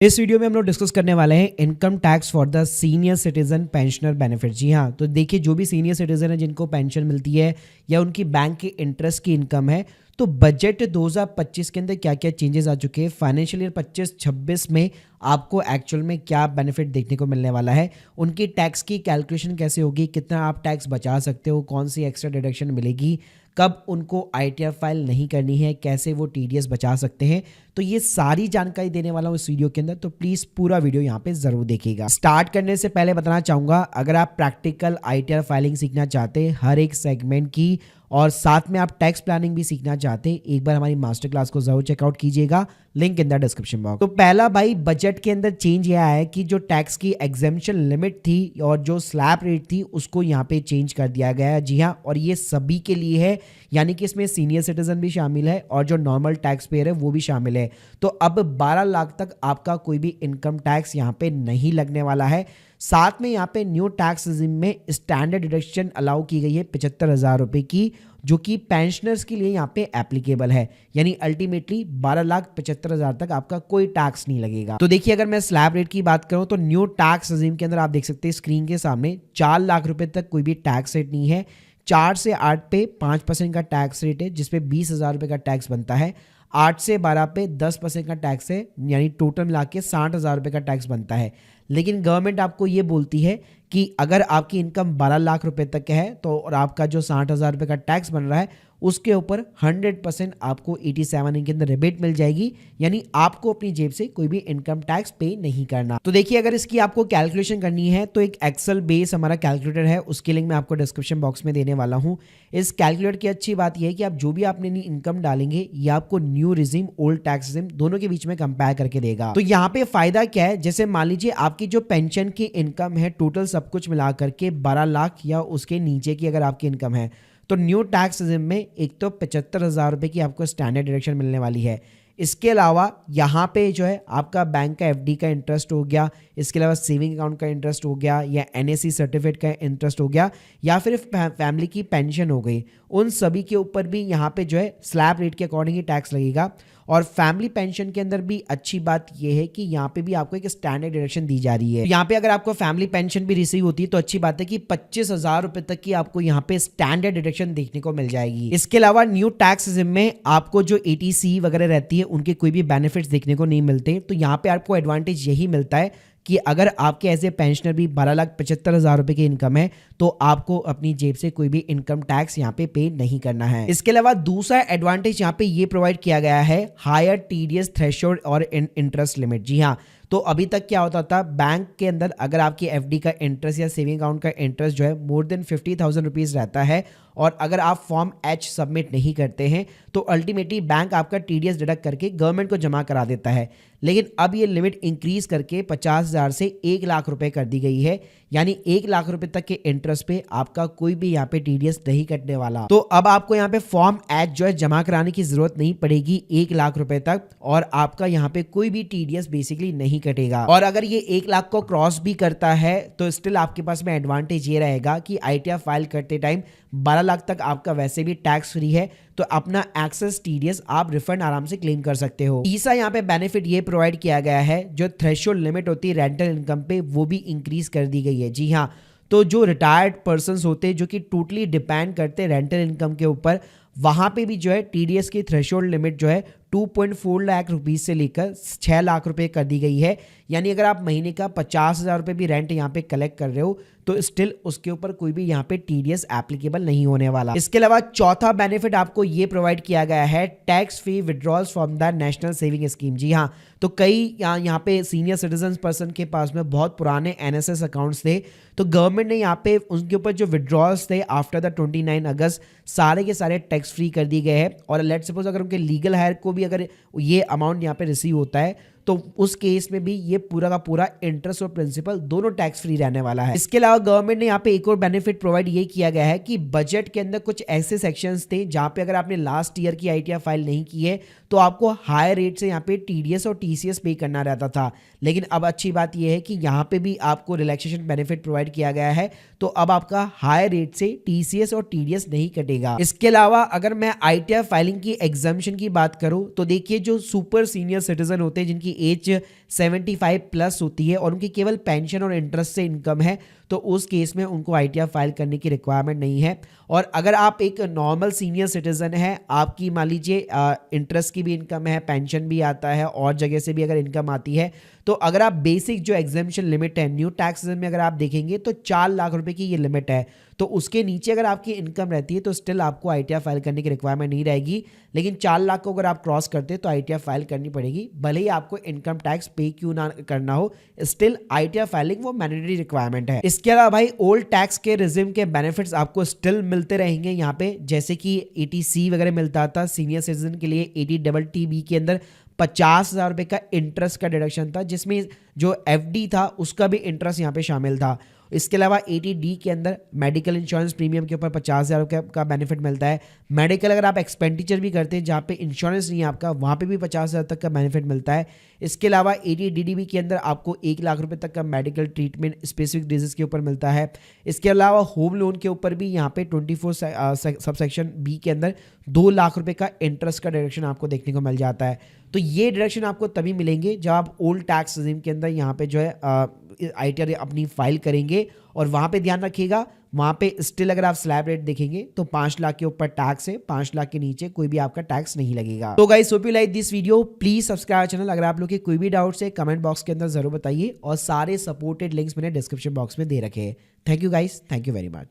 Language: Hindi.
इस वीडियो में हम लोग डिस्कस करने वाले हैं income tax for the senior citizen pensioner benefit. जी हाँ, तो देखिए जो भी सीनियर सिटीजन है जिनको पेंशन मिलती है या उनकी बैंक के इंटरेस्ट की इनकम है, तो बजट 2025 के अंदर क्या क्या चेंजेस आ चुके हैं, फाइनेंशियल ईयर 25-26 में आपको एक्चुअल में क्या बेनिफिट देखने को मिलने वाला है, उनकी टैक्स की कैलकुलेशन कैसे होगी, कितना आप टैक्स बचा सकते हो, कौन सी एक्स्ट्रा डिडक्शन मिलेगी, कब उनको आईटीआर फाइल नहीं करनी है, कैसे वो टीडीएस बचा सकते हैं। तो ये सारी जानकारी देने वाला हूँ इस वीडियो के अंदर, तो प्लीज पूरा वीडियो यहाँ पे जरूर देखिएगा। स्टार्ट करने से पहले बताना चाहूंगा, अगर आप प्रैक्टिकल आईटीआर फाइलिंग सीखना चाहते हैं हर एक सेगमेंट की, और साथ में आप टैक्स प्लानिंग भी सीखना चाहते हैं, एक बार हमारी मास्टर क्लास को जरूर चेकआउट कीजिएगा, link in the description box. तो पहला भाई बजट के अंदर चेंज यह है कि जो टैक्स की एग्जेम्पशन लिमिट थी और जो स्लैब रेट थी उसको यहाँ पे चेंज कर दिया गया है। जी हाँ, और ये सभी के लिए है, यानी कि इसमें सीनियर सिटीजन भी शामिल है और जो नॉर्मल टैक्स पेयर है वो भी शामिल है। तो अब 12 लाख तक आपका कोई भी इनकम टैक्स यहाँ पे नहीं लगने वाला है। साथ में यहाँ पे न्यू टैक्स रिजिम में स्टैंडर्ड डिडक्शन अलाउ की गई है 75,000 रुपए की, जो कि पेंशनर्स के लिए यहाँ पे एप्लीकेबल है, यानी अल्टीमेटली 12,75,000 तक आपका कोई टैक्स नहीं लगेगा। तो देखिए अगर मैं स्लैब रेट की बात करूं तो न्यू टैक्स रिजिम के अंदर आप देख सकते हैं स्क्रीन के सामने 4 लाख रुपए तक कोई भी टैक्स रेट नहीं है। 4 से 8 पे 5% का टैक्स रेट है, जिसपे 20,000 रुपए का टैक्स बनता है। 8 से 12 पे 10% का टैक्स है, यानी टोटल मिला के 60,000 रुपए का टैक्स बनता है। लेकिन गवर्नमेंट आपको ये बोलती है कि अगर आपकी इनकम 12 लाख रुपए तक है तो और आपका जो 60,000 रुपए का टैक्स बन रहा है उसके ऊपर 100% आपको 87 के अंदर रिबेट मिल जाएगी, यानी आपको अपनी जेब से कोई भी इनकम टैक्स पे नहीं करना। तो देखिए अगर इसकी आपको कैलकुलेशन करनी है तो एक एक्सेल बेस हमारा कैलकुलेटर है, उसकी लिंक मैं आपको डिस्क्रिप्शन बॉक्स में देने वाला हूँ। इस कैलकुलेटर की अच्छी बात यह है कि आप जो भी आपने इनकम डालेंगे ये आपको new regime old tax regime दोनों के बीच में कंपेयर करके देगा। तो यहाँ पे फायदा क्या है, जैसे मान लीजिए आपकी जो पेंशन की इनकम है टोटल सब कुछ मिला करके 12 लाख या उसके नीचे की अगर आपकी इनकम है, तो न्यू टैक्स रिजिम में एक तो 75,000 रुपए की आपको स्टैंडर्ड डिडक्शन मिलने वाली है। इसके अलावा यहाँ पे जो है आपका बैंक का एफडी का इंटरेस्ट हो गया, इसके अलावा सेविंग अकाउंट का इंटरेस्ट हो गया, या एनएससी सर्टिफिकेट का इंटरेस्ट हो गया, या फिर फैमिली की पेंशन हो गई, उन सभी के ऊपर भी यहाँ पे जो है स्लैब रेट के अकॉर्डिंग ही टैक्स लगेगा। और फैमिली पेंशन के अंदर भी अच्छी बात यह है कि यहाँ पे भी आपको एक स्टैंडर्ड डिडक्शन दी जा रही है। यहाँ पे अगर आपको फैमिली पेंशन भी रिसीव होती है तो अच्छी बात है कि 25,000 रुपए तक की आपको यहाँ पे स्टैंडर्ड डिडक्शन देखने को मिल जाएगी। इसके अलावा न्यू टैक्स रिजिम में आपको जो एटीसी वगैरह रहती है उनके कोई भी बेनिफिट्स देखने को नहीं मिलते। तो यहाँ पे आपको एडवांटेज यही मिलता है कि अगर आपके एज ए पेंशनर भी 12,75,000 रुपए की इनकम है तो आपको अपनी जेब से कोई भी इनकम टैक्स यहाँ पे नहीं करना है। इसके अलावा दूसरा एडवांटेज यहाँ पे ये प्रोवाइड किया गया है, हायर टीडीएस थ्रेशोल्ड और इंटरेस्ट लिमिट। जी हाँ, तो अभी तक क्या होता था, बैंक के अंदर अगर आपकी एफडी का इंटरेस्ट या सेविंग अकाउंट का इंटरेस्ट जो है मोर देन 50,000 रुपीज रहता है और अगर आप फॉर्म H सबमिट नहीं करते हैं तो अल्टीमेटली बैंक आपका टीडीएस डिडक्ट करके गवर्नमेंट को जमा करा देता है। लेकिन अब ये लिमिट इंक्रीज करके 50,000 से 1 लाख रुपए कर दी गई है, यानी 1 लाख रुपए तक के इंटरेस्ट पे आपका कोई भी यहाँ पे टीडीएस नहीं कटने वाला। तो अब आपको यहाँ पे फॉर्म H जो है जमा कराने की जरूरत नहीं पड़ेगी 1 लाख रुपए तक, और आपका यहाँ पे कोई भी टीडीएस बेसिकली नहीं कटेगा। और अगर ये 1 लाख को क्रॉस भी करता है तो स्टिल आपके पास में एडवांटेज ये रहेगा कि आईटीआर फाइल करते टाइम 12 लाख तक आपका वैसे भी टैक्स फ्री है, तो अपना एक्सेस टीडीएस आप रिफंड आराम से क्लेम कर सकते हो। तीसरा यहाँ पे बेनिफिट ये प्रोवाइड किया गया है, जो थ्रेशोल्ड लिमिट होती है रेंटल इनकम पे वो भी इंक्रीज कर दी गई है। जी हाँ, तो जो रिटायर्ड पर्सन्स होते हैं जो कि टोटली डिपेंड करते हैं रेंटल इनकम के ऊपर, वहां पे भी जो है टीडीएस की थ्रेशोल्ड लिमिट जो है 2.4 लाख रुपीज से लेकर 6 लाख रुपए कर दी गई है। यानी अगर आप महीने का 50,000 रुपए भी रेंट यहाँ पे कलेक्ट कर रहे हो तो स्टिल उसके ऊपर कोई भी यहाँ पे टीडीएस एप्लीकेबल नहीं होने वाला। इसके अलावा चौथा बेनिफिट आपको ये प्रोवाइड किया गया है, tax free withdrawals from the national saving scheme. जी हाँ, तो कई यहाँ पे सीनियर सिटीजन पर्सन के पास में बहुत पुराने एनएसएस अकाउंट्स थे, तो गवर्नमेंट ने यहाँ पे उनके ऊपर जो विड्रॉल्स थे आफ्टर द 29 अगस्त सारे के सारे टैक्स फ्री कर दिए गए हैं। और लेट्स सपोज अगर उनके लीगल हायर को भी अगर ये अमाउंट यहाँ पे रिसीव होता है तो उस केस में भी ये पूरा का पूरा इंटरेस्ट और प्रिंसिपल दोनों टैक्स फ्री रहने वाला है। इसके अलावा गवर्नमेंट ने यहाँ पे एक और बेनिफिट प्रोवाइड ये किया गया है कि बजट के अंदर कुछ ऐसे सेक्शंस थे जहां पे अगर आपने लास्ट ईयर की आईटीआर फाइल नहीं की है तो आपको हायर रेट से यहाँ पे टीडीएस और टीसीएस पे करना रहता था। लेकिन अब अच्छी बात यह है कि यहाँ पे भी आपको रिलैक्सेशन बेनिफिट प्रोवाइड किया गया है, तो अब आपका हायर रेट से टीसीएस और टीडीएस नहीं कटेगा। इसके अलावा अगर मैं आईटीआर फाइलिंग की एग्जामिशन की बात करूं तो देखिए जो सुपर सीनियर सिटीजन होते हैं जिनकी एज 75 प्लस होती है और उनकी केवल पेंशन और इंटरेस्ट से इनकम है, तो उस केस में उनको ITR फाइल करने की रिक्वायरमेंट नहीं है। और अगर आप एक नॉर्मल सीनियर सिटीजन है, आपकी मान लीजिए इंटरेस्ट की भी इनकम है, पेंशन भी आता है और जगह से भी अगर इनकम आती है, तो अगर आप बेसिक जो एग्जेम्पशन लिमिट है न्यू टैक्स में अगर आप देखेंगे तो 4 लाख रुपए की ये लिमिट है। तो उसके नीचे अगर आपकी इनकम रहती है तो स्टिल आपको ITR फाइल करने की रिक्वायरमेंट नहीं रहेगी, लेकिन 4 लाख को अगर आप क्रॉस करते हैं तो ITR फाइल करनी पड़ेगी, भले ही आपको इनकम टैक्स पे क्यों ना करना हो, स्टिल ITR फाइलिंग वो मैंडेटरी रिक्वायरमेंट है। इसके अलावा भाई ओल्ड टैक्स के रिजिम के बेनिफिट्स आपको स्टिल मिलते रहेंगे यहाँ पे, जैसे कि 80C वगैरह मिलता था सीनियर सिटीजन के लिए। 80TB के अंदर 50,000 रुपये का इंटरेस्ट का डिडक्शन था, जिसमें जो FD था उसका भी इंटरेस्ट यहाँ पे शामिल था। इसके अलावा 80D के अंदर मेडिकल इंश्योरेंस प्रीमियम के ऊपर 50,000 का बेनिफिट मिलता है। मेडिकल अगर आप एक्सपेंडिचर भी करते हैं जहाँ पे इंश्योरेंस नहीं है आपका, वहाँ पे भी 50,000 तक का बेनिफिट मिलता है। इसके अलावा 80DDB के अंदर आपको 1 लाख रुपए तक का मेडिकल ट्रीटमेंट स्पेसिफिक डिजीज के ऊपर मिलता है। इसके अलावा होम लोन के ऊपर भी यहाँ पे 24 सबसेक्शन B के अंदर 2 लाख रुपए का इंटरेस्ट का डिडक्शन आपको देखने को मिल जाता है। तो ये डिडक्शन आपको तभी मिलेंगे जब आप ओल्ड टैक्स रिजिम के अंदर यहाँ पे जो है ITR अपनी फाइल करेंगे। और वहाँ पे ध्यान रखिएगा, वहाँ पे स्टिल अगर आप स्लैब रेट देखेंगे तो 5 लाख के ऊपर टैक्स है, 5 लाख के नीचे कोई भी आपका टैक्स नहीं लगेगा। तो guys hope you like this video, please subscribe channel. अगर आप लोग के कोई भी डाउट्स है कमेंट बॉक्स के अंदर जरूर बताइए, और सारे सपोर्टेड लिंक्स मैंने डिस्क्रिप्शन बॉक्स में दे रखे हैं। Thank you guys, thank you very much.